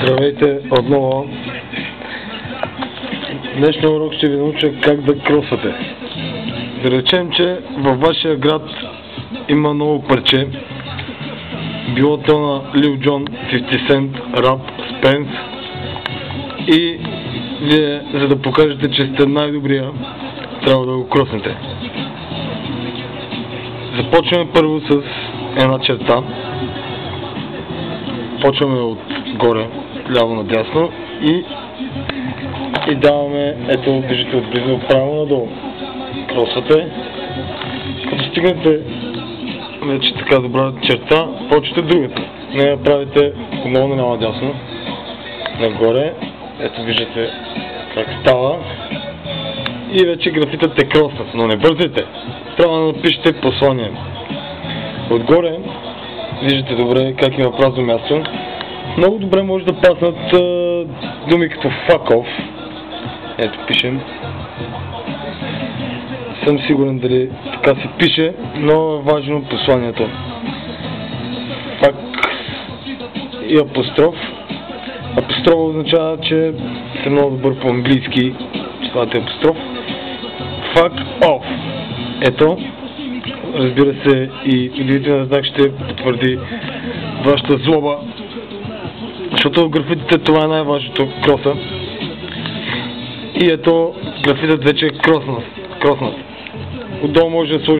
Здравейте отново. Днешния урок ще ви науча как да кросвате. Да речем, че във вашия град има ново парче. Било то на Lil Jon, 50 Cent, Rap, Spence. И вие, за да покажете, че сте най-добрия, трябва да го кроснете. Започваме първо с една черта. Почваме отгоре, ляво надясно и даваме, ето, движите отблизо право надолу. Кросвате. Като стигнете вече така добра черта, почвате другата. Не я правите отново на надясно, нагоре. Ето виждате как става. И вече графитът е кроснат, но не бързайте. Трябва да напишете послание. Отгоре виждате добре как има празно място. Много добре може да паснат думи като fuck off. Ето пишем. Съм сигурен дали така се пише, но е важно посланието. Fuck и апостроф. Апостроф означава, че сте много добър по английски. Това е апостроф. Fuck off. Ето. Разбира се, и удивителен знак ще потвърди вашата злоба. Защото в графитите това е най-важното, кроса. И ето, графитът вече е кроснат. Отдолу може да сложи